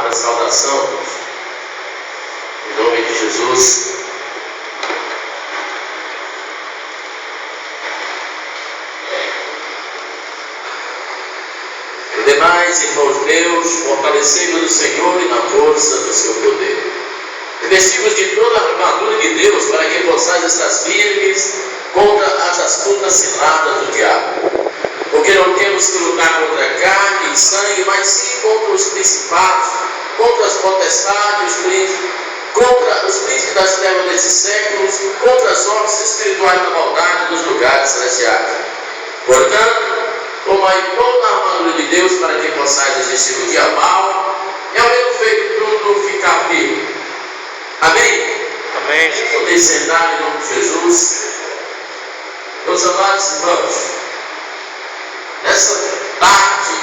palavra de saudação, em nome de Jesus. E demais, irmãos meus, fortalecei-vos no Senhor e na força do seu poder. Revesti-vos de toda a armadura de Deus, para que possais estar firmes contra as astutas ciladas do diabo. Porque não temos que lutar contra carne e sangue, mas sim contra os principados, contra as potestades, contra os príncipes das trevas desses séculos, contra as obras espirituais da maldade dos lugares celestiais. Portanto, tomai toda a armadura de Deus, para que possais resistir no dia mau, e havendo feito tudo, ficar firme. Amém? Amém. Podem sentar em nome de Jesus. Meus amados irmãos, nessa tarde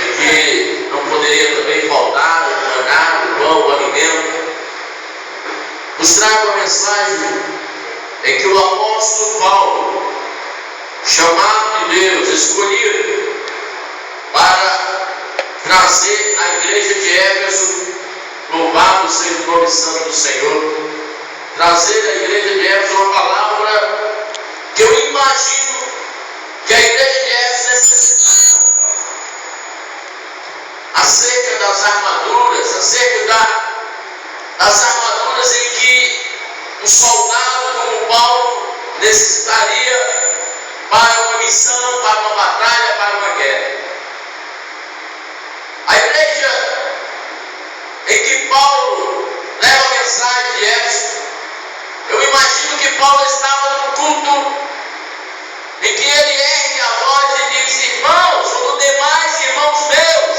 em que não poderia também faltar o maná, o pão, o alimento, nos trago a mensagem em que o apóstolo Paulo, chamado de Deus, escolhido para trazer à igreja de Éfeso, louvado seja o nome santo do Senhor, trazer à igreja de Éfeso uma palavra que eu imagino que a igreja de Éfeso necessitava, acerca das armaduras, acerca das armaduras em que um soldado como Paulo necessitaria para uma missão, para uma batalha, para uma guerra. A igreja em que Paulo leva a mensagem de Éfeso, eu imagino que Paulo estava num culto em que ele ergue a voz e diz: irmãos, como demais irmãos meus,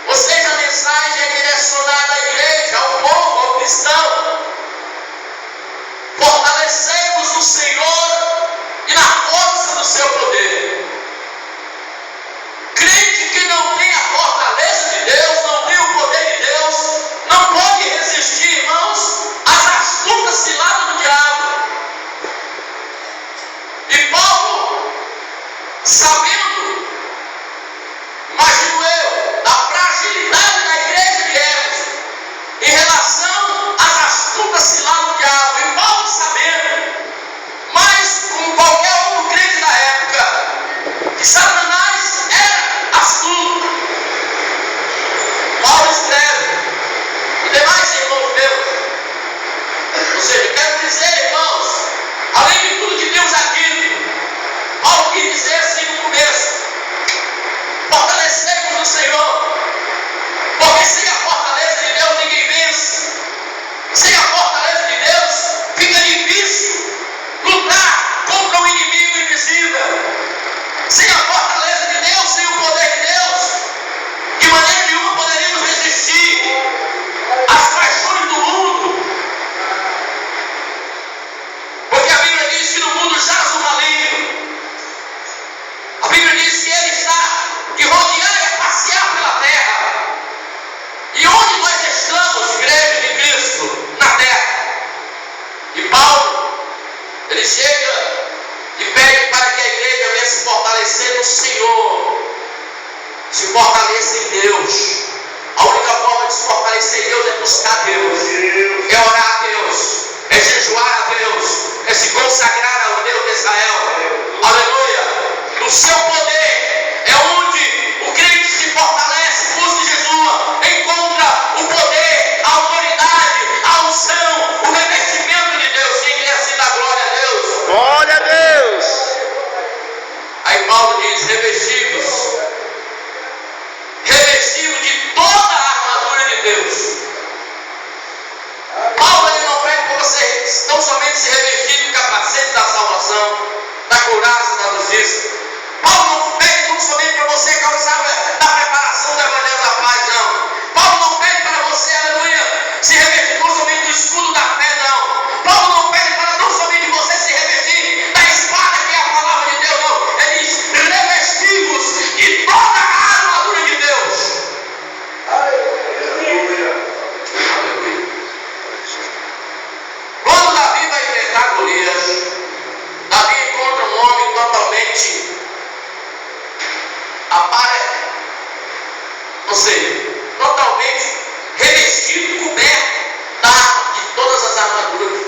ou seja, a mensagem é direcionada à igreja, ao povo, ao cristão. Fortalecei-vos no Senhor e na força do seu poder. Crente que não tem a fortaleza de Deus, não tem o poder de Deus, não pode resistir, irmãos, às astutas ciladas do diabo. E Paulo, sabendo, imagino eu, da fragilidade da igreja de Éfeso em relação às astutas ciladas do diabo, e Paulo sabendo, mas como qualquer outro crente da época, que Satanás era astuto, Paulo escreve: e demais irmãos meus, ou seja, quero dizer, irmãos, além de tudo que Deus já disse, Paulo quis dizer assim no começo: fortalecei-vos no Senhor, porque sem a fortaleza de Deus ninguém vence. Sem a fortaleza de Deus fica difícil lutar contra o inimigo invisível. Sem a fortaleza de Deus, sem o poder de Deus, de maneira nenhuma poderíamos resistir às paixões do mundo. Porque a Bíblia diz que no mundo jaz o maligno. A Bíblia diz que ele está de rodear e a passear pela terra. E onde nós estamos, igreja de Cristo, na terra? E Paulo, ele chega e pede para que a igreja venha se fortalecer no Senhor, se fortaleça em Deus. A única forma de se fortalecer em Deus é buscar Deus, é orar a Deus, é jejuar a Deus, é se consagrar ao Deus de Israel. Aleluia! No seu poder é onde o crente se fortalece, busca Jesus, encontra o poder, a autoridade, a unção, o revestimento de Deus. Quem quer se dar glória a Deus? Glória a Deus. Aí Paulo diz: revestivos de toda a armadura de Deus. Paulo, ele não pede para você não somente se revestir do capacete da salvação, da couraça da justiça. Paulo não pede ou seja, totalmente revestido, coberto de todas as armaduras.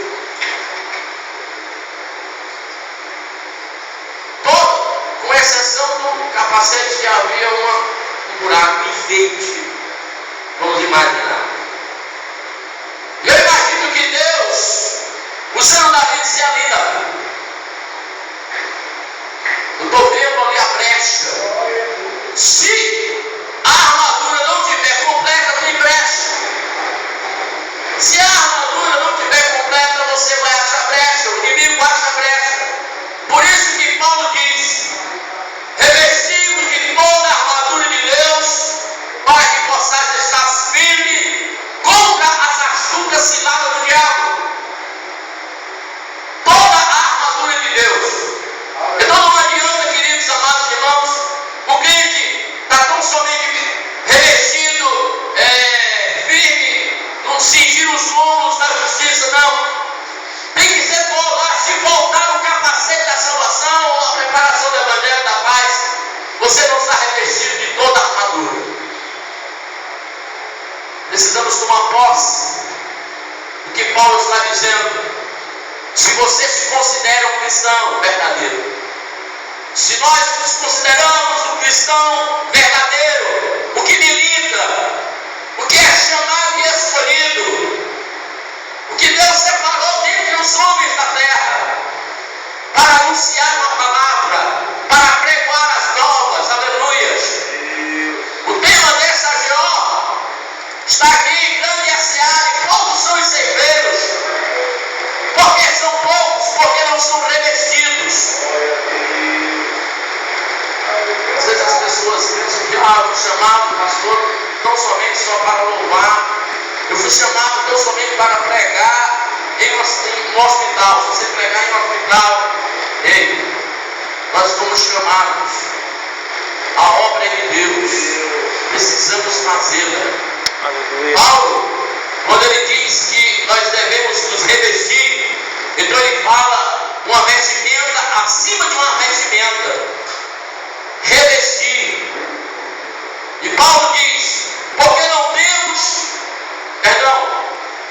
Todo, com exceção do capacete que havia um buraco, um enfeite, vamos imaginar. Eu imagino que Deus, usando Davi, disse ali, Davi, eu estou vendo ali a brecha. Se a armadura não estiver completa, tem brecha. Se a armadura não estiver completa, você vai achar brecha, o inimigo acha brecha. Por isso que Paulo diz: revestimos de toda a armadura de Deus, para que possais estar firme contra as astutas ciladas do diabo. Toda a armadura de Deus. Então não adianta, queridos amados irmãos, o crente está tão somente revestido, firme, não cingir os lombos da justiça, não. Tem que ser se voltar o capacete da salvação ou a preparação do evangelho da paz, você não está revestido de toda a armadura. Precisamos tomar posse do que Paulo está dizendo. Se você se considera um cristão verdadeiro, se nós nos consideramos um cristão verdadeiro, o que milita, o que é chamado e escolhido, o que Deus separou dentre os homens da terra, para anunciar uma palavra, para pregoar as novas, aleluias. O tema dessa AGO está aqui: grande é a seara e poucos são os ceifeiros. Porque são poucos, porque não são revestidos. Às vezes as pessoas pensam que eu fui chamado, pastor, não somente só para louvar, eu fui chamado tão somente para pregar em um hospital. Se você pregar em um hospital, ei, nós fomos chamados. A obra é de Deus, precisamos fazê-la. Paulo, quando ele diz que nós devemos nos revestir, então ele fala uma vestimenta acima de uma vestimenta. Revestir. E Paulo diz: porque não temos,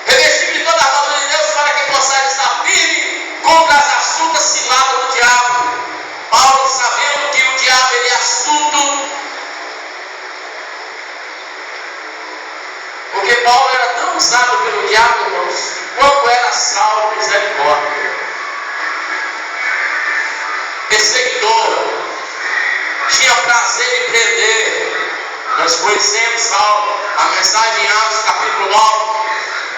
revestir de toda a armadura de Deus, para que possais estar firme contra as astutas ciladas do diabo. Paulo, sabendo que o diabo ele é astuto, porque Paulo era tão usado pelo diabo, irmãos, quanto era salvo misericórdia. Perseguidor, tinha prazer em prender. Nós conhecemos a mensagem em Atos capítulo 9,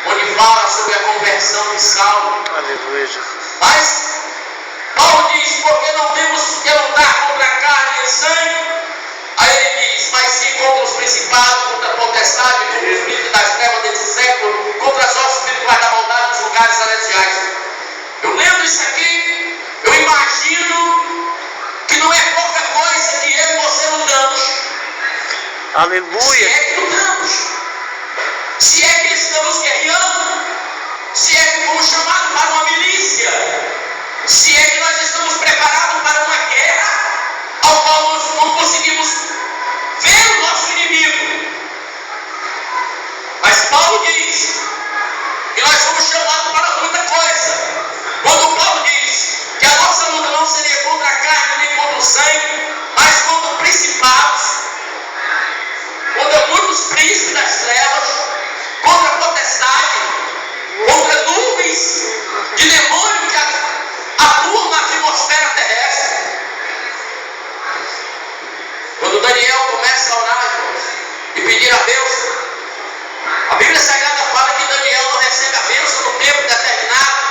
onde fala sobre a conversão de Saulo. Aleluia, Jesus. Mas Paulo diz: porque não temos que lutar contra a carne e sangue. Aí ele diz: mas sim contra os principados, contra a potestade, contra os espíritos das trevas desse século, contra as hostes espirituais da maldade nos lugares celestiais. Eu lendo isso aqui, eu imagino que não é pouca coisa que eu e você lutamos. Aleluia. Se é que lutamos, se é que estamos guerreando, se é que fomos chamados para uma milícia, se é que nós estamos preparados para uma guerra ao qual nós não conseguimos ver o nosso inimigo. Mas Paulo diz que nós somos chamados para muita coisa. Quando Paulo diz que a nossa luta não seria contra a carne nem contra o sangue, mas contra principados, contra muitos príncipes das trevas, contra a potestade, contra nuvens de demônios que atuam na atmosfera terrestre. Quando Daniel começa a orar, irmãos, e pedir a bênção, a Bíblia Sagrada fala que Daniel não recebe a bênção no tempo determinado,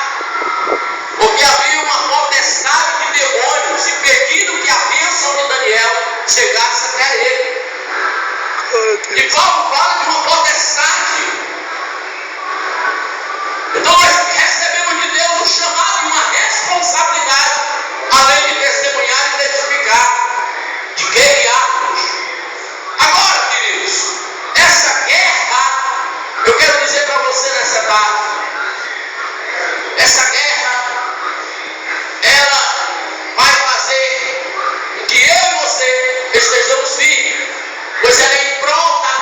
porque havia uma potestade de demônios impedindo que a bênção de Daniel chegasse até ele. E Paulo fala de uma potestade. Então nós recebemos de Deus um chamado e uma responsabilidade, além de testemunhar e testificar, de guerrearmos. Agora, queridos, essa guerra, eu quero dizer para você nessa tarde, essa guerra, ela vai fazer com que eu e você estejamos firmes, pois ela é em prol da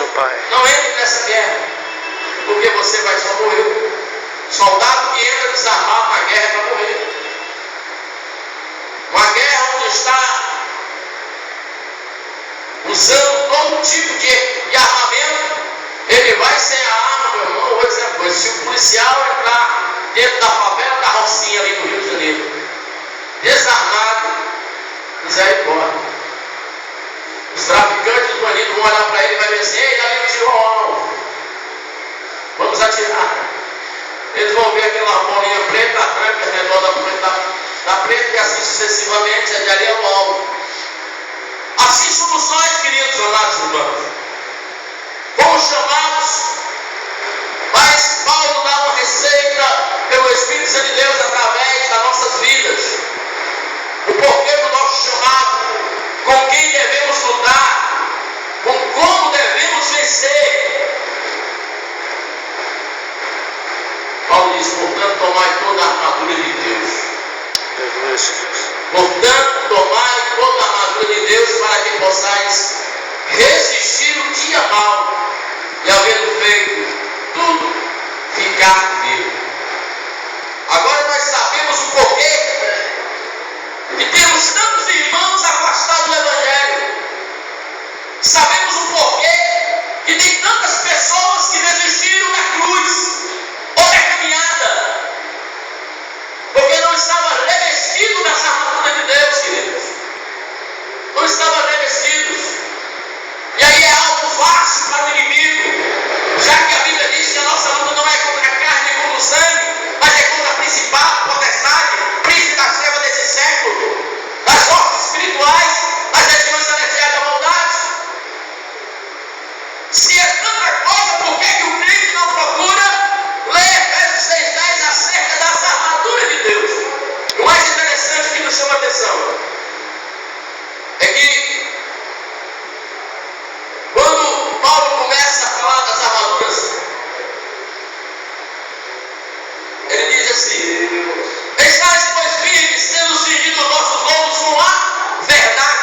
Sim, Pai. Não entre nessa guerra, porque você vai só morrer. Soldado que entra desarmado na guerra é para morrer. Uma guerra onde está usando todo tipo de armamento, ele vai sem a arma, meu irmão. Vou dizer uma coisa: se o policial entrar dentro da favela da Rocinha ali no Rio de Janeiro, desarmado, misericórdia. Os traficantes do bandido vão olhar para ele e vai ver assim: ei, ali tirou alvo, vamos atirar. Eles vão ver aquela bolinha preta, a tranca redonda da preta, e assim sucessivamente, é de ali ao alvo. Assim somos nós, queridos amados irmãos. Fomos chamados, mas Paulo dá uma receita pelo Espírito Santo de Deus através das nossas vidas. O porquê do nosso chamado, com quem devemos lutar, com como devemos vencer. Paulo diz: portanto, tomai toda a armadura de Deus. Portanto, tomai toda a armadura de Deus, para que possais resistir o dia mau, e havendo feito tudo, ficar firme. Agora nós sabemos o porquê de termos tantos irmãos afastados do Evangelho. Sabemos o porquê que tem tantas pessoas que desistiram da cruz ou da caminhada, porque não estavam revestidos dessa armadura de Deus, queridos. Não estavam revestidos. E aí é algo fácil para o inimigo, já que a Bíblia diz que a nossa luta não é contra a carne e contra o sangue, mas é contra a principado, potestade, príncipe das trevas desse século, das forças espirituais, das regiões celestiais da maldade. Se é tanta coisa, por que o crente não procura ler Efésios 6:10 acerca das armaduras de Deus? O mais interessante que nos chama a atenção é que quando Paulo começa a falar das armaduras, ele diz assim: estáis, pois, firmes, tendo cingido os vossos lombos com a verdade.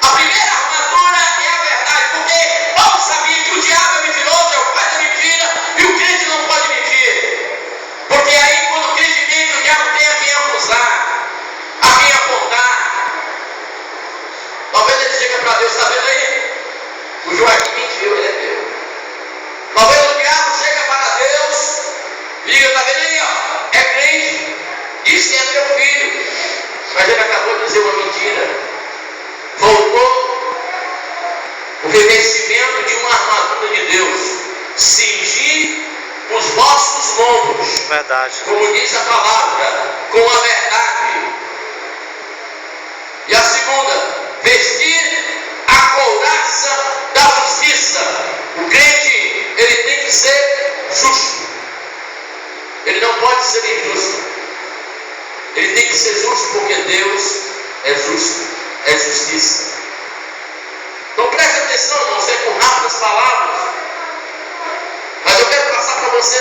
A primeira armadura é a verdade, porque Paulo sabia que o diabo é mentiroso, é o pai da mentira, e o crente não pode mentir. Porque aí, quando o crente mente, o diabo tem a quem acusar, a quem apontar. Talvez ele chega para Deus: está vendo aí? O Joaquim mentiu, ele é meu. Talvez o diabo chega para Deus e diga: está vendo aí, ó, é crente, diz que é meu filho, mas ele acabou de dizer uma mentira. Voltou o revestimento de uma armadura de Deus: cingir os vossos lombos, Verdade. como diz a palavra, com a verdade. E a segunda, vestir a couraça da justiça. O crente, ele tem que ser justo, ele não pode ser injusto. Ele tem que ser justo, porque Deus é justo, é justiça. Então preste atenção, irmão, sei com rápidas palavras, mas eu quero passar para você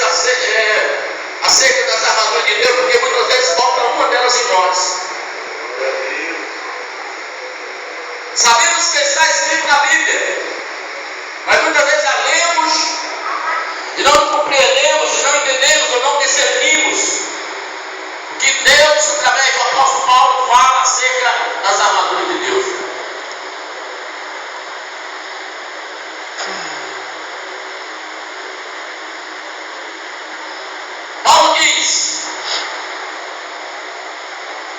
acerca das armaduras de Deus, porque muitas vezes falta uma delas em nós. Sabemos que está escrito na Bíblia, mas muitas vezes a lemos e não compreendemos, não entendemos ou não discernimos o que Deus, através do apóstolo Paulo, fala acerca das armaduras de Deus. Paulo diz: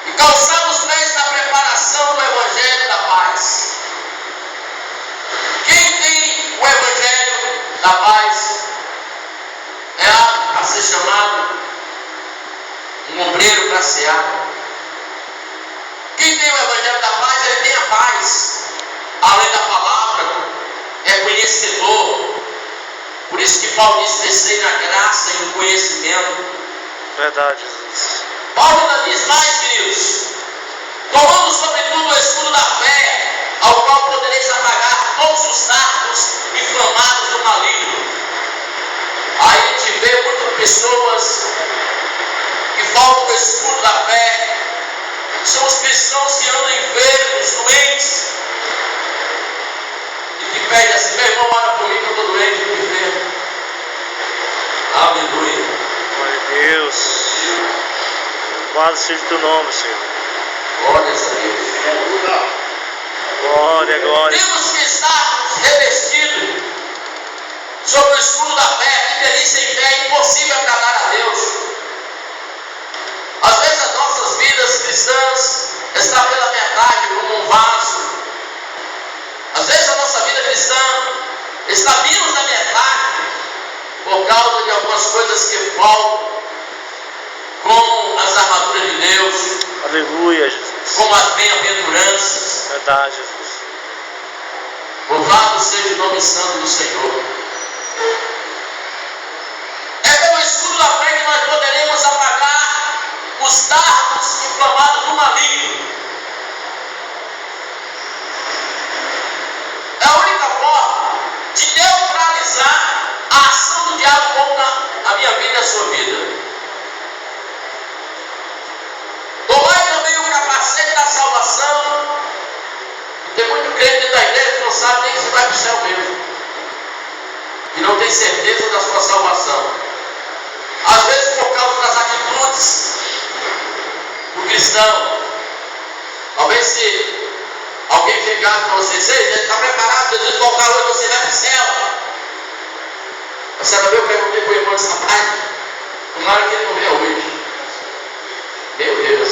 e calçamos os pés na preparação do Evangelho da paz. Quem tem o Evangelho da paz é apto a ser chamado um obreiro graciado. Quem tem o Evangelho da paz, ele tem a paz. Além da palavra, é conhecedor. Por isso que Paulo diz: crescei na graça e no conhecimento. Verdade, Jesus. Paulo ainda diz mais, queridos: tomando sobretudo o escudo da fé, ao qual podereis apagar todos os dardos inflamados do maligno. Aí a gente vê muitas pessoas que faltam o escudo da fé. São os cristãos que andam enfermos, doentes, e pede assim: meu irmão, ora por mim que eu estou doente, me enfermo. Aleluia. Glória a Deus. Louvado seja o teu nome, Senhor. Glória a Deus. Glória, glória. Temos que estar revestidos sobre o escudo da fé. Viver sem fé é impossível agradar a Deus. Às vezes as nossas vidas cristãs estão pela metade, como um vaso. Às vezes a nossa vida cristã está menos da metade por causa de algumas coisas que faltam, como as armaduras de Deus. Aleluia, Jesus. Como as bem-aventuranças. Verdade, Jesus. Louvado seja o nome santo do Senhor. É pelo escudo da fé que nós poderemos apagar os dardos inflamados do maligno. É a única forma de neutralizar a ação do diabo contra a minha vida e a sua vida. Tomai também o capacete da salvação. Tem muito crente da igreja que não sabe nem se vai para o céu mesmo, e não tem certeza da sua salvação. Às vezes por causa das atitudes do cristão. Talvez se alguém chegar para você: ele está preparado, Jesus voltar hoje, você vai para o céu. Você também, eu perguntei para o irmão desse rapaz, tomara que ele não venha hoje. Meu Deus.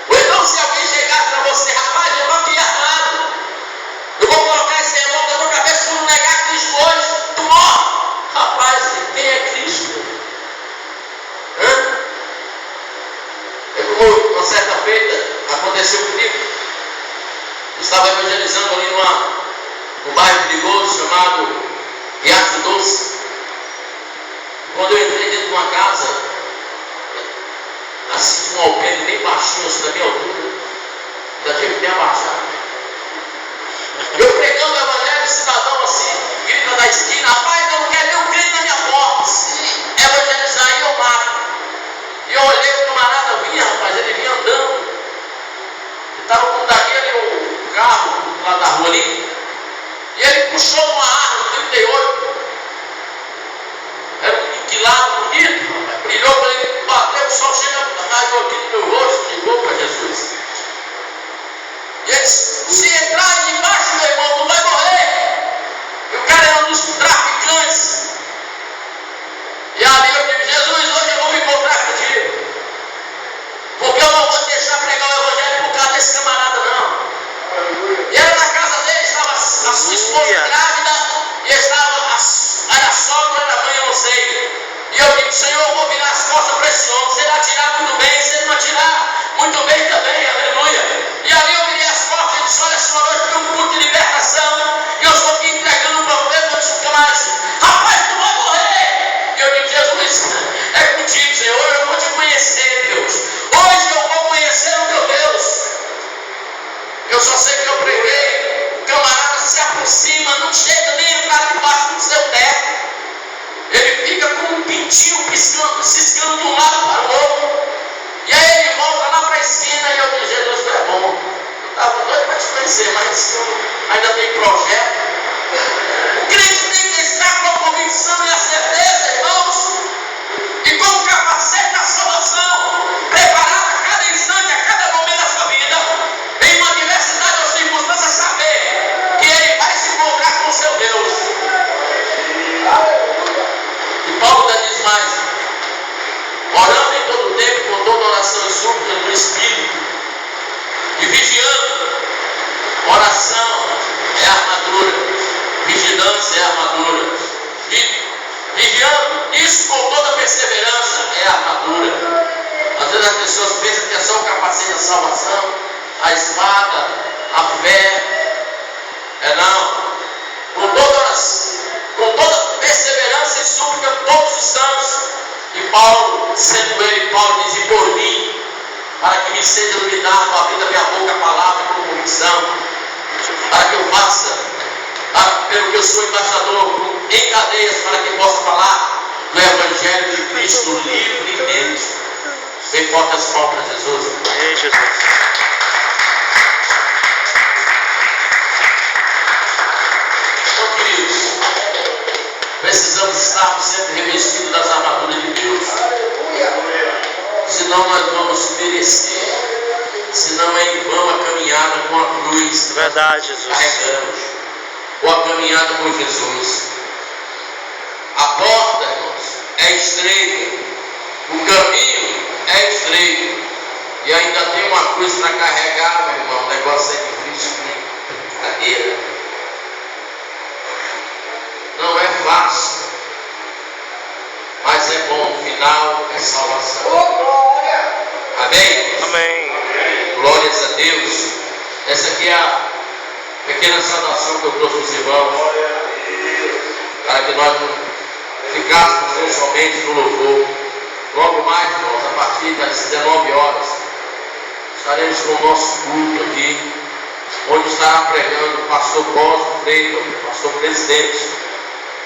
Ou então, se alguém chegar para você: rapaz, eu estou aqui armado, eu vou colocar esse irmão na tua cabeça, se tu não negar Cristo hoje, tu morre. Rapaz, quem é Cristo? É como uma certa feita aconteceu comigo. Eu estava evangelizando ali num bairro perigoso chamado Riacho Doce. Quando eu entrei dentro de uma casa, assim, um alpendre bem baixinho, assim, da minha altura, ainda tive que me abaixar. Eu pregando o evangelho, o cidadão assim, grita da esquina: rapaz, eu não quero nem um crente na minha porta. Se evangelizar aí, eu mato. E eu olhei, o camarada vinha, rapaz, ele vinha andando. Ele estava com daquele carro lá da rua ali. E ele puxou uma árvore 38. Era um inquilado bonito, rapaz. Brilhou para ele, bateu, o sol chega, raiou aqui no meu rosto, ligou para Jesus. E ele disse: se entrar embaixo, meu irmão, não vai morrer. E o cara era um dos traficantes. E ali eu digo: Jesus, hoje eu vou me encontrar contigo, porque eu não vou deixar pregar o evangelho por causa desse camarada, não. E era na casa dele, estava a sua esposa grávida, e era sogra, era mãe, eu não sei. E eu digo: Senhor, eu vou virar as costas para esse homem. Se ele atirar, muito bem. Se ele não atirar, muito bem também. Aleluia. E ali eu virei as costas e disse: olha, senhor, hoje tem um culto de libertação, e eu estou aqui entregando um profeta. Eu disse: rapaz, tu vai morrer. E eu digo: Jesus, é contigo, Senhor. Hoje eu vou te conhecer, Deus. Hoje eu vou conhecer o meu Deus. Eu só sei que eu preguei. O camarada se aproxima, não chega nem a entrar debaixo do seu teto. Ele fica com um pintinho piscando, ciscando de um lado para o outro. E aí ele volta lá para a esquina e eu digo: Jesus, tu é bom. Eu estava doido para te conhecer, mas ainda tem projeto. O crente tem que estar com a convicção e a certeza, irmãos, e com o capacete da salvação, preparado a cada instante, a cada momento da sua vida, em uma diversidade ou circunstância, saber que ele vai se encontrar com o seu Deus. E Paulo ainda diz mais: orando em todo tempo, com toda oração e súplica no Espírito, e vigiando. Oração é armadura, vigilância é armadura, e vigiando, isso com toda perseverança é armadura. Às vezes as pessoas pensam que é só o capacete da salvação, a espada, a fé. Não. Com toda perseverança e súplica todos os santos. E Paulo, sendo ele, Paulo diz: e por mim, para que me seja iluminado, abrir da minha boca a palavra com convicção, para que eu faça, pelo que eu sou embaixador em cadeias, para que possa falar do Evangelho de Cristo livremente. Bem forte as palmas para Jesus. Amém, Jesus. estarmos sempre revestidos das armaduras de Deus. Senão nós vamos perecer. Senão é em vão a caminhada com a cruz. Verdade, Jesus. Carregamos. Ou a caminhada com Jesus. A porta, irmãos, é estreita. O caminho é estreito. E ainda tem uma cruz para carregar, meu irmão. O negócio é difícil, né? Brincadeira. Não é fácil. Mas é bom. O final é salvação. Amém? Amém. Glórias a Deus. Essa aqui é a pequena saudação que eu trouxe aos irmãos. Para que nós não ficássemos tão somente no louvor. Logo mais, irmãos, a partir das 19 horas, estaremos com o nosso culto aqui, onde estará pregando o pastor Cosmo Freitas, o pastor presidente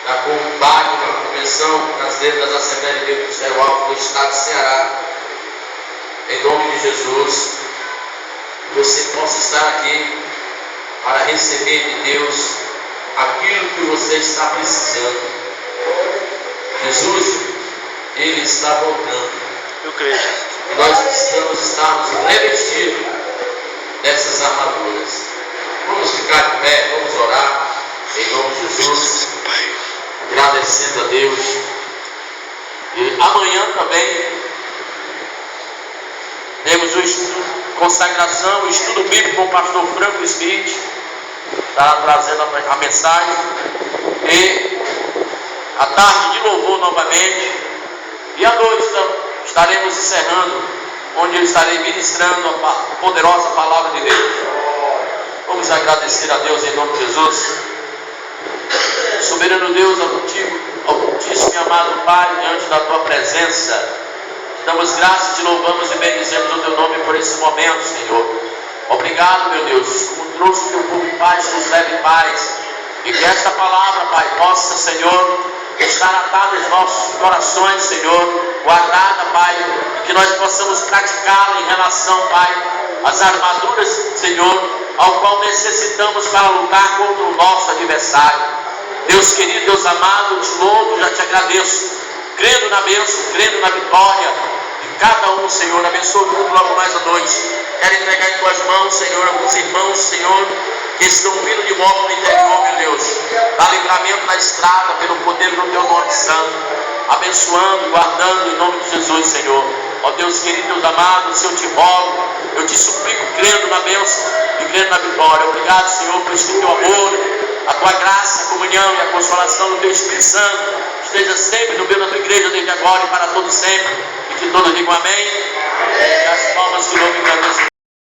da COMBAG, da Convenção Brasileira das Assembleias de Deus do Ministério Alto do Estado de Ceará. Em nome de Jesus, que você possa estar aqui para receber de Deus aquilo que você está precisando. Jesus, Ele está voltando. Eu creio. E nós precisamos estarmos revestidos dessas armaduras. Vamos ficar de pé, vamos orar em nome de Jesus, agradecendo a Deus. E amanhã também temos o estudo, consagração, o estudo bíblico com o pastor Franco Smith, está trazendo a mensagem. E a tarde de louvor novamente. E à noite estaremos encerrando, onde eu estarei ministrando a poderosa palavra de Deus. Vamos agradecer a Deus em nome de Jesus. Soberano Deus, altíssimo e amado Pai, diante da Tua presença, te damos graças, te louvamos e bendizemos o Teu nome por esse momento, Senhor. Obrigado, meu Deus, como trouxe o Teu povo em paz, nos leve em paz. E que esta palavra, Pai, possa, Senhor, estar atada em nossos corações, Senhor, guardada, Pai, e que nós possamos praticá-la em relação, Pai, às armaduras, Senhor, ao qual necessitamos para lutar contra o nosso adversário. Deus querido, Deus amado, te louvo, já te agradeço, crendo na bênção, crendo na vitória de cada um, Senhor. Abençoa tudo logo mais à noite. Quero entregar em Tuas mãos, Senhor, alguns irmãos, Senhor, que estão vindo de moto no interior, meu Deus. Dá livramento na estrada, pelo poder do Teu nome santo. Abençoando, guardando em nome de Jesus, Senhor. Ó Deus querido, Deus amado, se eu te rogo, eu te suplico, crendo na bênção e crendo na vitória. Obrigado, Senhor, por este Teu amor, a Tua graça, a comunhão e a consolação do Teu Espírito Santo esteja sempre no meio da Tua igreja, desde agora e para todo sempre. E que todos digam amém. E as palmas de novo e